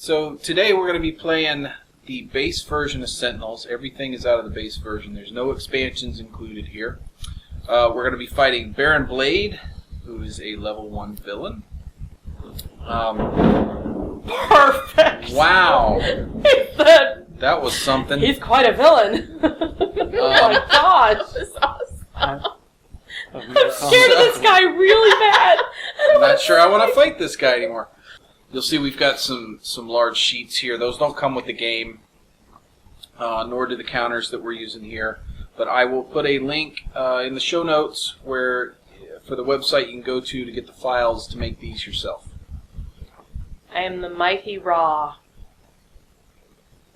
So today we're going to be playing the base version of Sentinels. Everything is out of the base version. There's no expansions included here. We're going to be fighting Baron Blade, who is a level 1 villain. Perfect! Wow! That was something. He's quite a villain. Oh my gosh, this is awesome. I'm scared of this guy really bad. I'm not sure I want to fight this guy anymore. You'll see we've got some large sheets here. Those don't come with the game, nor do the counters that we're using here. But I will put a link in the show notes where, for the website you can go to get the files to make these yourself. I am the Mighty Ra.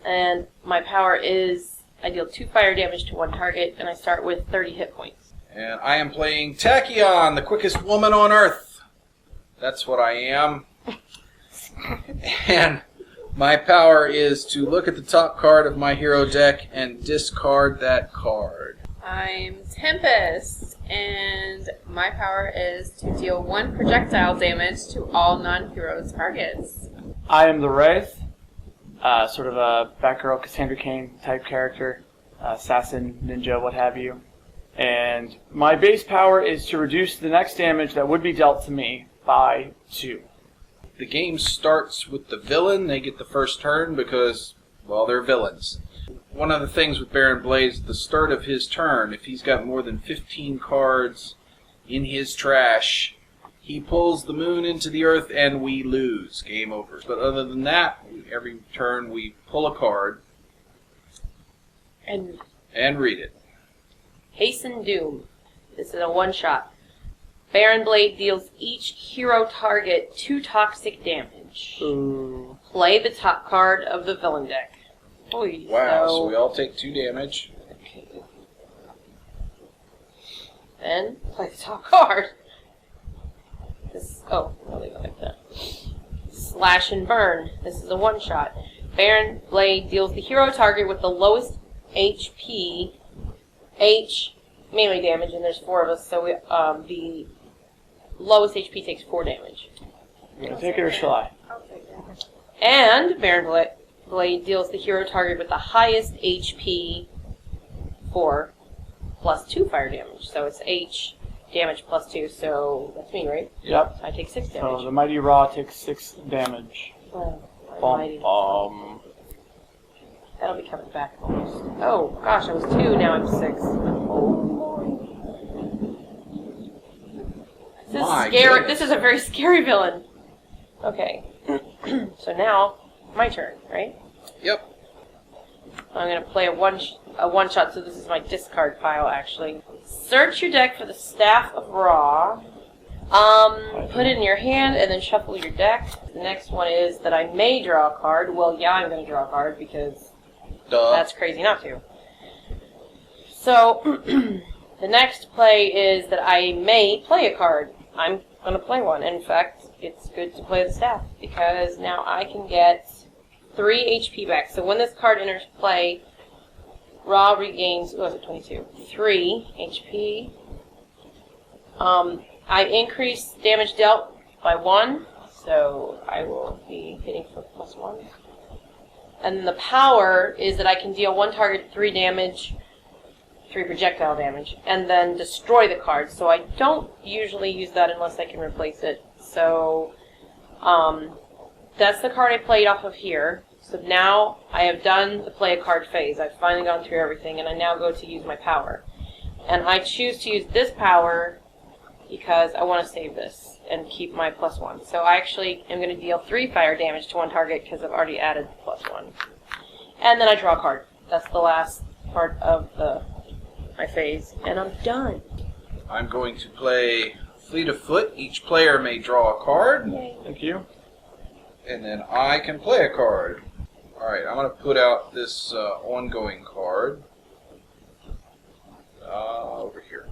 And my power is, I deal 2 fire damage to 1 target, and I start with 30 hit points. And I am playing Tachyon, the quickest woman on Earth. That's what I am. And my power is to look at the top card of my hero deck and discard that card. I'm Tempest, and my power is to deal 1 projectile damage to all non-hero targets. I am the Wraith, sort of a Batgirl, Cassandra Cain type character, assassin, ninja, what have you. And my base power is to reduce the next damage that would be dealt to me by 2. The game starts with the villain. They get the first turn because, well, they're villains. One of the things with Baron Blade is at the start of his turn, if he's got more than 15 cards in his trash, he pulls the moon into the earth and we lose. Game over. But other than that, every turn we pull a card and read it. Hasten Doom. This is a one-shot. Baron Blade deals each hero target 2 toxic damage. Ooh. Play the top card of the villain deck. Oy, Wow, so we all take 2 damage. Okay. Then, play the top card. I'll leave it like that. Slash and Burn. This is a one-shot. Baron Blade deals the hero target with the lowest HP, melee damage, and there's 4 of us, so the lowest HP takes 4 damage. You gonna take it or shall I? I'll take that. And Baron Blade deals the hero target with the highest HP 4 plus 2 fire damage. So it's H damage plus 2, so that's me, right? Yep. So I take 6 So damage. the Mighty Ra takes 6 damage. Mighty. That'll be coming back almost. Oh, gosh, I was 2, now I'm 6. Oh, this is scary. This is a very scary villain. Okay. So now, my turn, right? Yep. I'm going to play a one-shot, so this is my discard pile, actually. Search your deck for the Staff of Ra. Put it in your hand, and then shuffle your deck. The next one is that I may draw a card. Well, yeah, I'm going to draw a card, because that's crazy not to. So, the next play is that I may play a card. I'm going to play one. In fact, it's good to play the staff, because now I can get 3 HP back. So when this card enters play, Ra regains, 22? 3 HP. I increase damage dealt by 1, so I will be hitting for +1. And then the power is that I can deal 1 target 3 damage, 3 projectile damage, and then destroy the card. So I don't usually use that unless I can replace it. So that's the card I played off of here. So now I have done the play a card phase. I've finally gone through everything, and I now go to use my power. And I choose to use this power because I want to save this and keep my +1. So I actually am going to deal 3 fire damage to 1 target because I've already added +1. And then I draw a card. That's the last part of my phase, and I'm done. I'm going to play Fleet of Foot. Each player may draw a card. Yay. Thank you. And then I can play a card. Alright, I'm going to put out this ongoing card. Over here.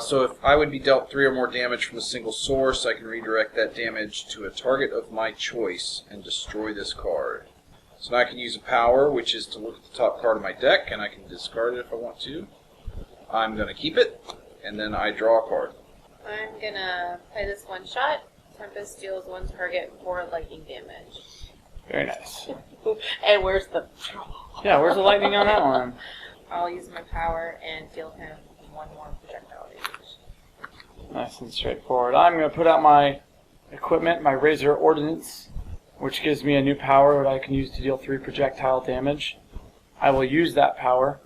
So if I would be dealt 3 or more damage from a single source, I can redirect that damage to a target of my choice and destroy this card. So now I can use a power, which is to look at the top card of my deck, and I can discard it if I want to. I'm going to keep it, and then I draw a card. I'm gonna play this one shot. Tempest deals one target 4 lightning damage. Very nice. And where's the... Yeah, where's the lightning on that one? I'll use my power and deal him 1 more projectile damage. Nice and straightforward. I'm going to put out my equipment, my Razor Ordnance, which gives me a new power that I can use to deal 3 projectile damage. I will use that power.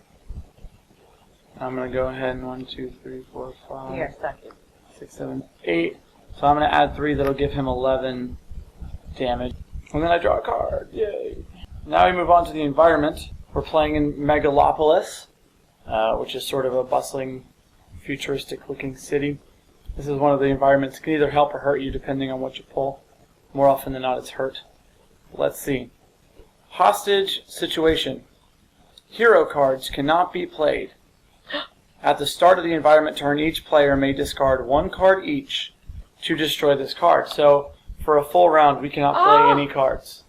I'm going to go ahead and 1, 2, 3, 4, 5, Here, second. 6, 7, 8. So I'm going to add 3 that'll give him 11 damage. And then I draw a card. Yay. Now we move on to the environment. We're playing in Megalopolis, which is sort of a bustling, futuristic-looking city. This is one of the environments that can either help or hurt you depending on what you pull. More often than not, it's hurt. Let's see. Hostage situation. Hero cards cannot be played. At the start of the environment turn, each player may discard 1 card each to destroy this card. So, for a full round, we cannot play any cards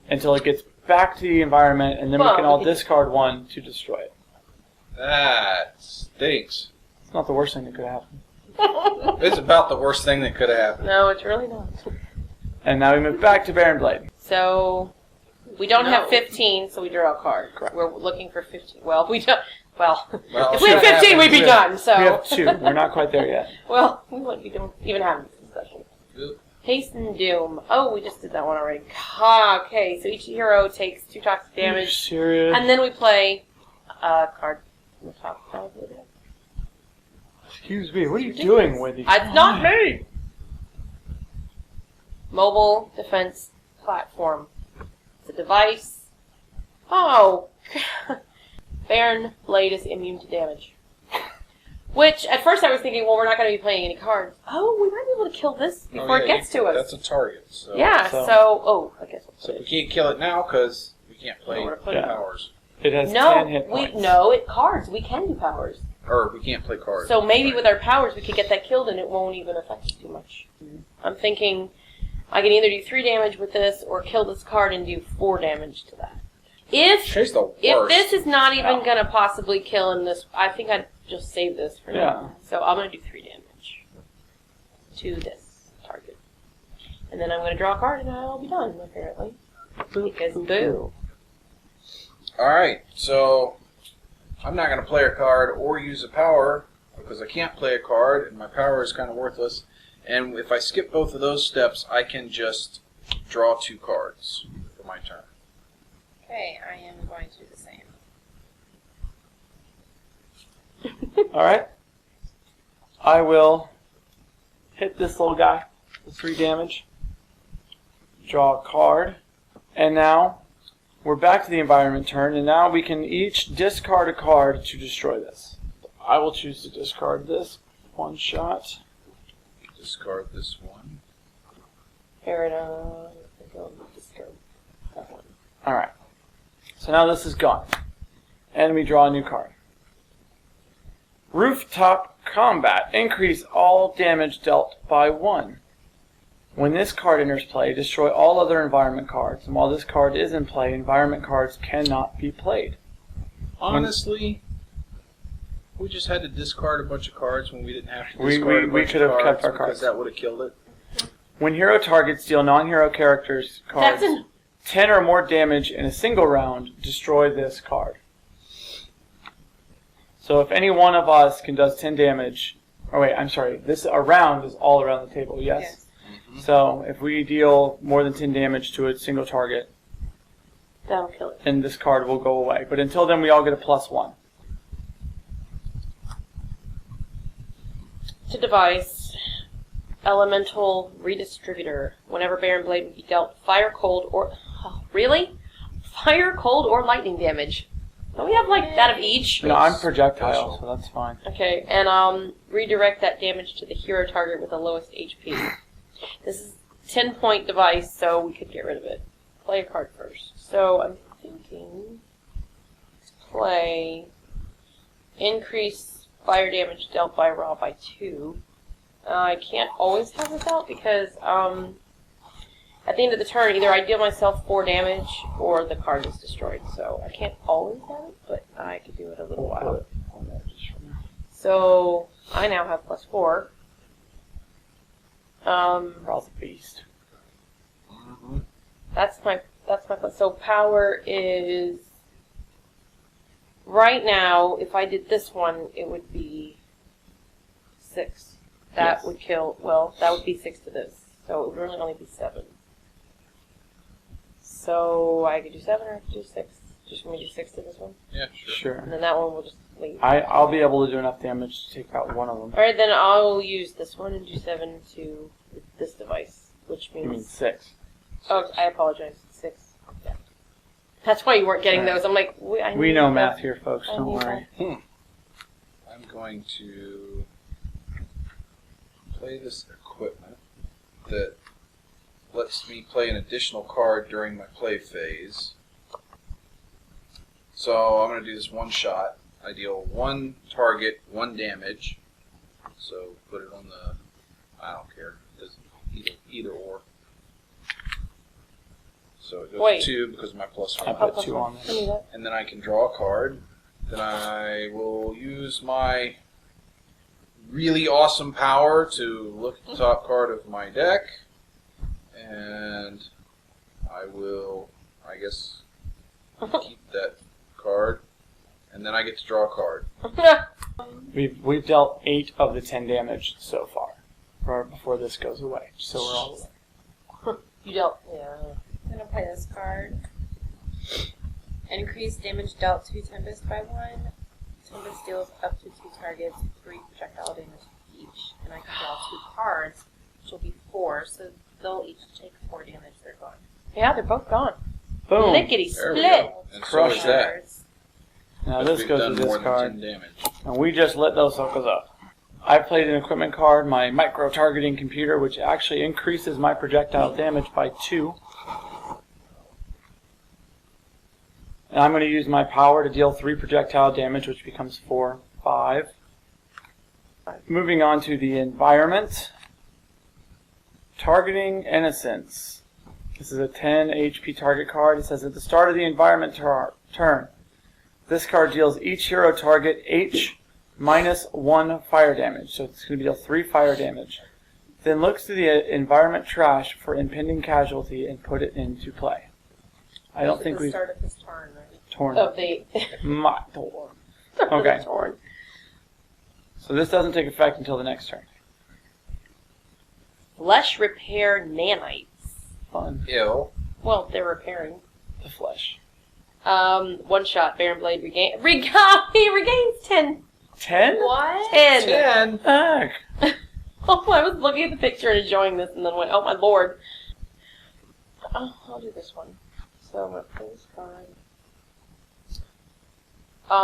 until it gets back to the environment, and then we can all discard 1 to destroy it. That stinks. It's not the worst thing that could happen. It's about the worst thing that could have happened. No, it's really not. And now we move back to Baron Blade. So, we don't have 15, so we draw a card. Correct. We're looking for 15. Well, we don't... Well, Well, if we had 15, we'd be done, so... We have 2. We're not quite there yet. Well, we wouldn't be even having this discussion. Good. Haste and Doom. Oh, we just did that one already. Okay, so each hero takes 2 toxic Are you damage. serious? And then we play a card from the top. Excuse me, what are you doing with these? It's not me! Mobile defense platform. It's a device. Oh, Baron Blade is immune to damage. Which, at first I was thinking, well, we're not going to be playing any cards. Oh, we might be able to kill this before it gets to us. That's a target. So. Yeah, so I guess we'll So put we it. can't kill it now because we can't play No, we're putting powers. It has 10 No, hit points. it cards. We can do powers. Or we can't play cards. So maybe Right. with our powers we could get that killed and it won't even affect us too much. I'm thinking I can either do 3 damage with this or kill this card and do 4 damage to that. She's the worst. If this is not even going to possibly kill in this, I think I'd just save this for now. So I'm going to do 3 damage to this target. And then I'm going to draw a card and I'll be done, apparently. Because boo. Alright, so I'm not going to play a card or use a power because I can't play a card and my power is kind of worthless. And if I skip both of those steps, I can just draw 2 cards for my turn. Okay, I am going to do the same. Alright. I will hit this little guy with 3 damage. Draw a card. And now we're back to the environment turn, and now we can each discard a card to destroy this. I will choose to discard this 1 shot. Discard this one. Fair enough. Discard that one. Alright. So now this is gone. And we draw a new card. Rooftop Combat. Increase all damage dealt by 1. When this card enters play, destroy all other environment cards. And while this card is in play, environment cards cannot be played. Honestly, we just had to discard a bunch of cards when we didn't have to We discard a bunch could of have cards kept our because cards. that would have killed it. When hero targets deal non-hero characters cards That's 10 or more damage in a single round, destroy this card. So if any one of us does 10 damage, or wait, I'm sorry, a round is all around the table, yes? Yes. So if we deal more than 10 damage to a single target, That'll kill it. then this card will go away. But until then, we all get a +1. To device, Elemental Redistributor. Whenever Baron Blade would be dealt fire, cold, or... Oh, really? Fire, cold, or lightning damage. Don't we have, like, that of each? No, I'm projectile, Special. so that's fine. Okay, and redirect that damage to the hero target with the lowest HP. This is a 10-point device, so we could get rid of it. Play a card first. So I'm thinking... Play... Increase fire damage dealt by Raw by 2. I can't always have this out because at the end of the turn, either I deal myself 4 damage or the card is destroyed. So I can't always have it, but I could do it a little while. So I now have +4. Raw's a beast. Mm-hmm. That's my so power is right now. If I did this one, it would be 6. That Yes. would kill. Well, that would be 6 to this, so it would really only be 7. So I could do 7 or I could do 6. Just want me to do 6 to this one, Yeah, sure. Sure. and then that one will just leave. I'll be able to do enough damage to take out one of them. All right, then I'll use this one and do 7 to this device, which You mean means 6. oh, I apologize, 6. Yeah. That's why you weren't getting those. I'm like, I We need know that. math here, folks. I Don't need worry. I'm going to play this equipment that lets me play an additional card during my play phase. So I'm going to do this one shot. I deal 1 target, 1 damage. So put it on the, I don't care, it doesn't, either or. So it goes Wait. to 2 because of my plus I 1. put 2 on Give there. me that. And then I can draw a card. Then I will use my really awesome power to look at the top card of my deck. And I will, I guess, keep that card. And then I get to draw a card. We've dealt 8 of the 10 damage so far, before this goes away. So we're all away. You don't. Yeah. I'm gonna play this card. Increase damage dealt to Tempest by 1. Tempest deals up to 2 targets, 3 projectile damage each. And I can draw 2 cards, which will be 4, so they'll each take 4 damage. They're gone. Yeah, they're both gone. Boom! Lickety There we split. go. And so Crush is that. Cards. Now Because this we've goes done to this more than card. 10 damage. And we just lit those suckers up. I played an equipment card, my micro-targeting computer, which actually increases my projectile damage by 2. And I'm going to use my power to deal 3 projectile damage, which becomes 4, 5. Moving on to the environment. Targeting Innocence. This is a 10 HP target card. It says at the start of the environment turn, this card deals each hero target H minus 1 fire damage. So it's going to deal 3 fire damage. Then looks to the environment trash for impending casualty and put it into play. I don't think At the we've start of his turn, right? torn Of the. my door. Okay. Torn. So this doesn't take effect until the next turn. Flesh repair nanites. Fun. Ill. Well, they're repairing. The flesh. 1 shot. Baron Blade regain. He regains 10. 10? What? 10. 10! Heck. Oh, I was looking at the picture and enjoying this, and then went, oh my lord. Oh, I'll do this one. So I'm gonna play this card.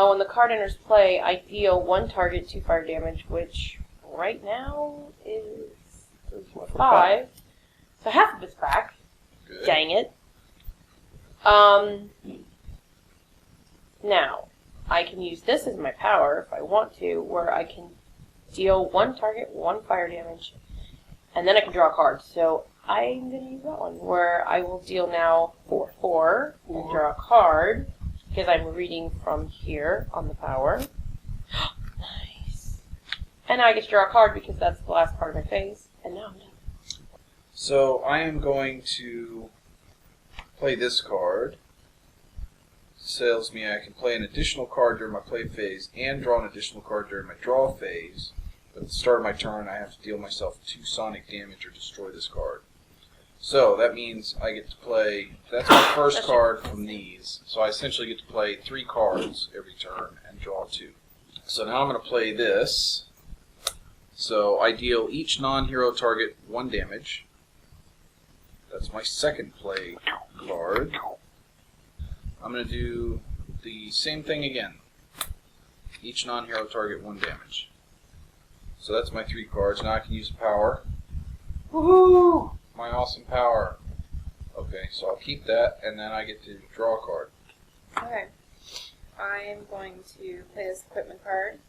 When the card enters play, I deal 1 target 2 fire damage, which right now is 3, 4, 5. So half of it's back. Good. Dang it. Now, I can use this as my power if I want to, where I can deal 1 target 1 fire damage, and then I can draw a card. So I'm going to use that one, where I will deal now 4, and draw a card, because I'm reading from here on the power. Nice. And now I get to draw a card because that's the last part of my phase, and now I'm done. So I am going to play this card. Tells me I can play an additional card during my play phase and draw an additional card during my draw phase. But at the start of my turn, I have to deal myself 2 sonic damage or destroy this card. So that means I get to play, that's my first card from these. So I essentially get to play 3 cards every turn and draw 2. So now I'm going to play this. So I deal each non-hero target 1 damage. That's my second play card. I'm going to do the same thing again. Each non-hero target 1 damage. So that's my 3 cards. Now I can use power. Woohoo! My awesome power. Okay, so I'll keep that, and then I get to draw a card. Okay. I'm going to play this equipment card,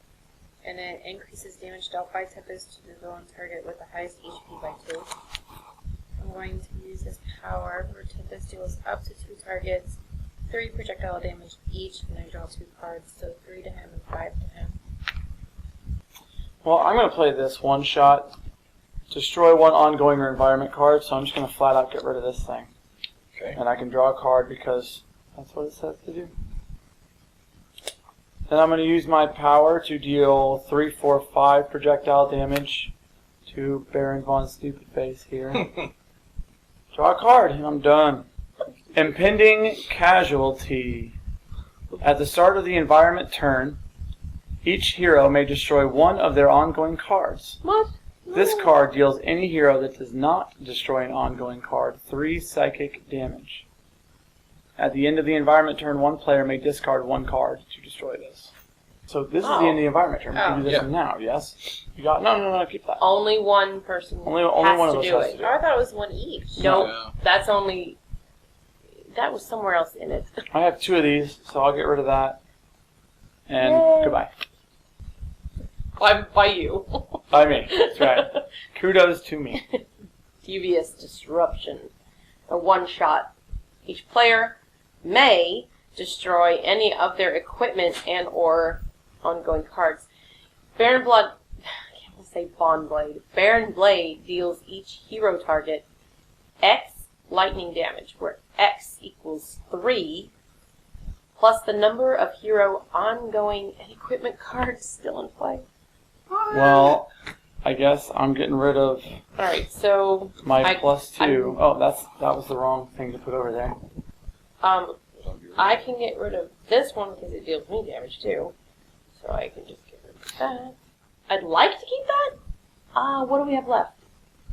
and it increases damage dealt by Tempest to the villain target with the highest HP by 2. I'm going to use this power where Tempest deals up to 2 targets, 3 projectile damage each, and I draw 2 cards, so 3 to him and 5 to him. Well, I'm going to play this one shot destroy one ongoing or environment card, so I'm just going to flat out get rid of this thing. Okay. And I can draw a card because that's what it says to do. Then I'm going to use my power to deal 3, 4, 5 projectile damage to Baron Von Stupid Face here. Draw a card, and I'm done. Impending Casualty. At the start of the environment turn, each hero may destroy one of their ongoing cards. What? This card deals any hero that does not destroy an ongoing card 3 psychic damage. At the end of the environment turn, one player may discard one card to destroy this. So this is the end of the environment turn. We can do this now, yes? You got no, keep that. Only one person Only has one to of us do has it. to do Oh, I it. thought it was one each. Nope, Yeah. that's only... That was somewhere else in it. I have 2 of these, so I'll get rid of that. And Yay. goodbye. By you. By me, that's right. Kudos to me. Devious Disruption. A one-shot. Each player may destroy any of their equipment and or ongoing cards. Baron Blood... I can't say Bond Blade. Baron Blade deals each hero target X lightning damage, where X equals 3, plus the number of hero ongoing and equipment cards still in play. Well, I guess I'm getting rid of Alright, so... my +2. Oh, that was the wrong thing to put over there. I can get rid of this one because it deals me damage too. So I can just get rid of that. I'd like to keep that. What do we have left?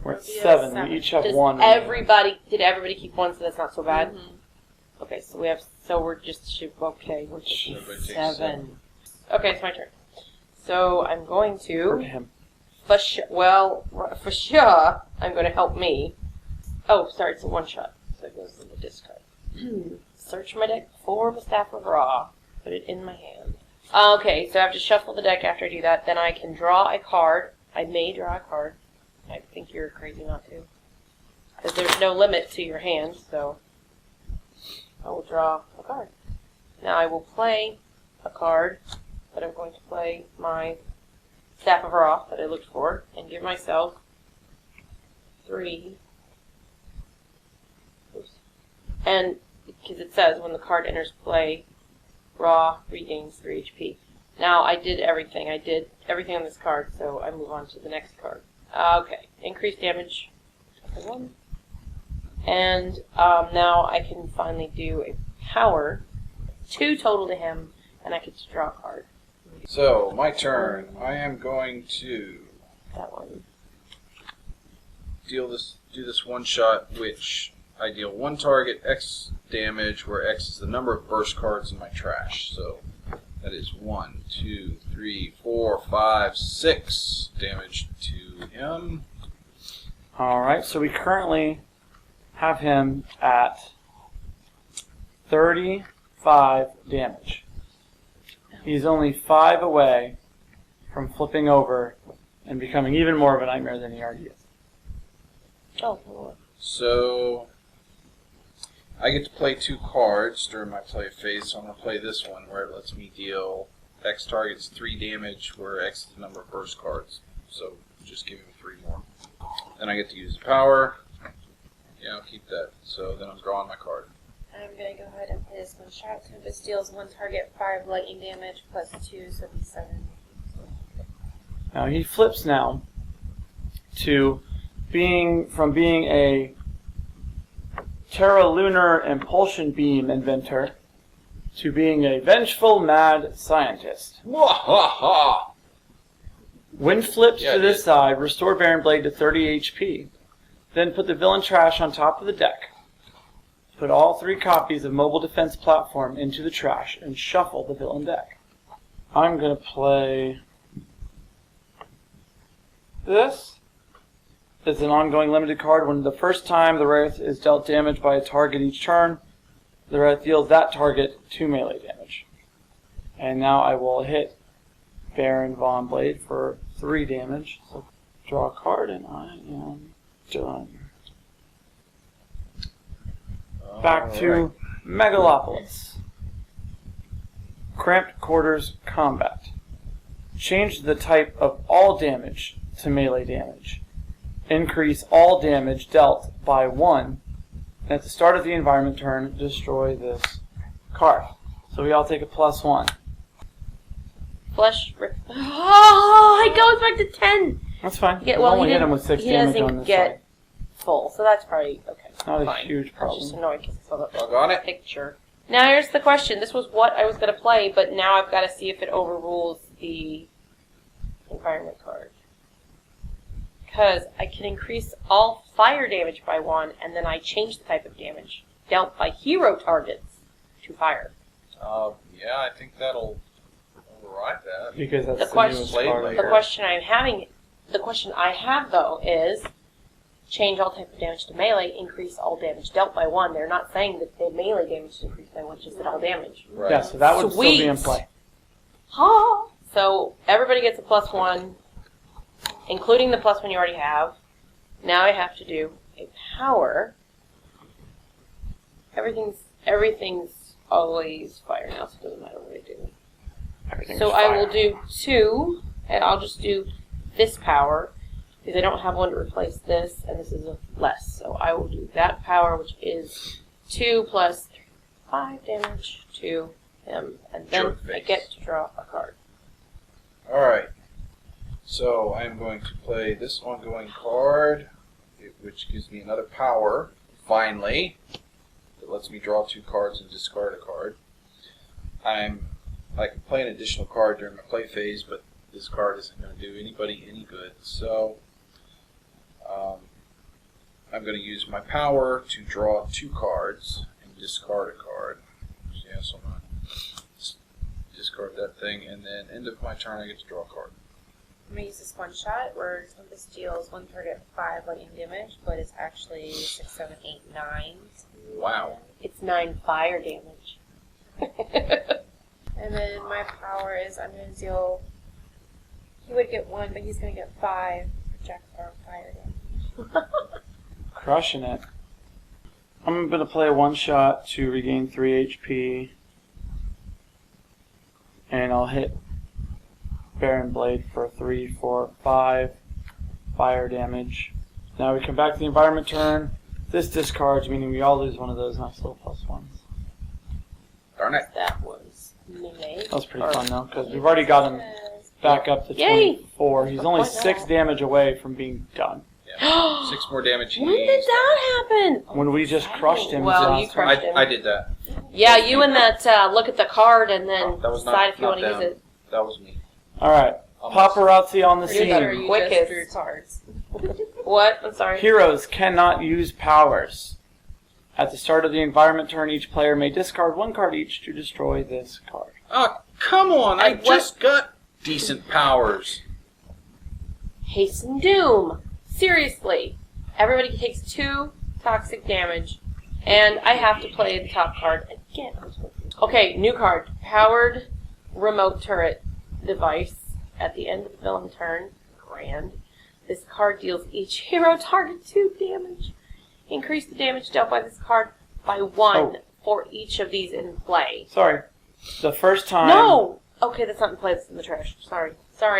We're at Yeah, 7. seven. We each have Did 1. everybody keep one, so that's not so bad? Mm-hmm. Okay, so we're just, okay, we're just Everybody takes 7. Okay, it's my turn. So I'm going For to, him. for sure, I'm going to help me. Oh, sorry, it's a one-shot, so it goes in the discard. Search my deck for the Staff of Ra. Put it in my hand. Okay, so I have to shuffle the deck after I do that. Then I can draw a card. I may draw a card. I think you're crazy not to. Because there's no limit to your hand, so I will draw a card. Now I will play a card, but I'm going to play my Staff of Ra that I looked for, and give myself 3. Oops. And because it says when the card enters play, Ra regains 3 HP. Now I did everything. I did everything on this card, so I move on to the next card. Okay, increased damage. 1. And now I can finally do a power. 2 total to him, and I get to draw a card. So, my turn. I am going to That one. do this one shot, which I deal one target X damage, where X is the number of burst cards in my trash. So that is 1, 2, 3, 4, 5, 6 damage to him. Alright, so we currently have him at 35 damage. He's only 5 away from flipping over and becoming even more of a nightmare than he already is. Oh, Lord. So I get to play 2 cards during my play phase. So I'm going to play this one where it lets me deal X targets 3 damage, where X is the number of burst cards. So just give him 3 more. Then I get to use the power. Yeah, I'll keep that. So then I'm drawing my card. I'm going to go ahead and play this one shot. So this deals one target 5 lightning damage plus 2, so it'll be 7. Now he flips now to being a Terra Lunar Impulsion Beam inventor to being a vengeful mad scientist. Mwahaha! When flipped Yeah, to this dude. side, restore Baron Blade to 30 HP. Then put the villain trash on top of the deck. Put all 3 copies of Mobile Defense Platform into the trash and shuffle the villain deck. I'm going to play this. It's an ongoing limited card. When the first time the Wraith is dealt damage by a target each turn, the Wraith deals that target 2 melee damage. And now I will hit Baron Von Blade for 3 damage. So draw a card and I am done. Back to Megalopolis. Cramped Quarters Combat. Change the type of all damage to melee damage. increase all damage dealt by 1. And at the start of the environment turn, destroy this card. So we all take a +1. Flesh rip. Oh, it goes back to 10. That's fine. Yeah, We well, only he hit him didn't- with 6 he damage doesn't on this get side. full, so that's probably okay. Not a Fine. huge I was just problem. annoyed because I saw the Doggone it. picture. Now here's the question. This was what I was going to play, but now I've got to see if it overrules the environment card. Because I can increase all fire damage by 1, and then I change the type of damage dealt by hero targets to fire. Yeah, I think that'll override that. Because that's The the, question- newest Blade card. layer. The question I have though is change all type of damage to melee, increase all damage dealt by 1. They're not saying that the melee damage is increased by 1, just that all damage. Right. Yeah, so that would still be in Sweet. play. Ha! So everybody gets a +1, including the +1 you already have. Now I have to do a power. Everything's always fire now, so it doesn't matter what I do. Everything's So fire. I will do 2, and I'll just do this power, because I don't have one to replace this, and this is a less. So I will do that power, which is 2 plus 5 damage to him, and then Jerk I face. get to draw a card. Alright. So I'm going to play this ongoing card, which gives me another power, finally. It lets me draw 2 cards and discard a card. I can play an additional card during my play phase, but this card isn't going to do anybody any good. So I'm going to use my power to draw 2 cards and discard a card. Yeah, so I'm going to discard that thing, and then end of my turn I get to draw a card. I'm going to use this one shot where this deals one target 5 lightning damage, but it's actually 6, 7, 8, 9. Wow. It's 9 fire damage. And then my power is I'm going to deal. He would get 1, but he's going to get 5 projectile fire damage. Crushing it. I'm going to play a 1-shot to regain 3 HP. And I'll hit Baron Blade for 3, 4, 5 fire damage. Now we come back to the environment turn. This discards, meaning we all lose one of those nice little +1s. Darn it. That was melee. That was pretty fun though, because we've already got him back up to Yay! 24. He's only Why 6 not? damage away from being done. Yeah. 6 more damage. When did that happen? When we just crushed him. Well, last you turn. crushed him. I did that. Yeah, you and that look at the card and then Oh, that was decide not- if you want to not use down. it. That was me. Alright, paparazzi on the Pretty sure scene. you Quickest. just drew cards. What? I'm sorry. Heroes cannot use powers. At the start of the environment turn, each player may discard 1 card each to destroy this card. Oh, come on. I And what- just got decent powers. Hasten Doom. Seriously. Everybody takes 2 toxic damage, and I have to play the top card again. Okay, new card. Powered remote turret device. At the end of the villain turn, grand. This card deals each hero target 2 damage. Increase the damage dealt by this card by 1 for each of these in play. Sorry. The first time... No! Okay, that's not in play. That's in the trash. Sorry.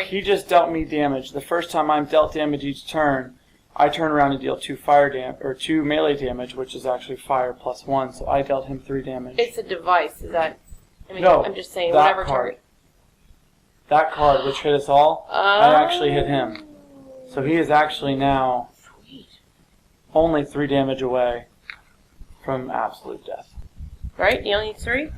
He just dealt me damage. The first time I'm dealt damage each turn, I turn around and deal 2 2 melee damage, which is actually fire +1, so I dealt him 3 damage. It's a device. Is that... I mean, No, I'm just saying, that whatever card. target. That card, which hit us all, I actually hit him. So he is actually now Sweet. only 3 damage away from absolute death. Right? You only need 3?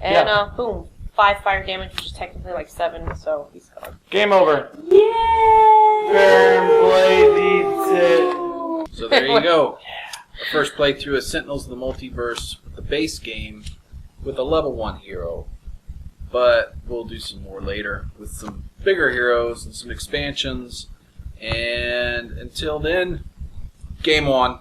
And, Yeah. boom. 5 fire damage, which is technically like 7, so he's gone. Game over. Yay! Baron Blade leads it. So there you go. The first playthrough of Sentinels of the Multiverse with the base game with a level 1 hero. But we'll do some more later with some bigger heroes and some expansions. And until then, game on.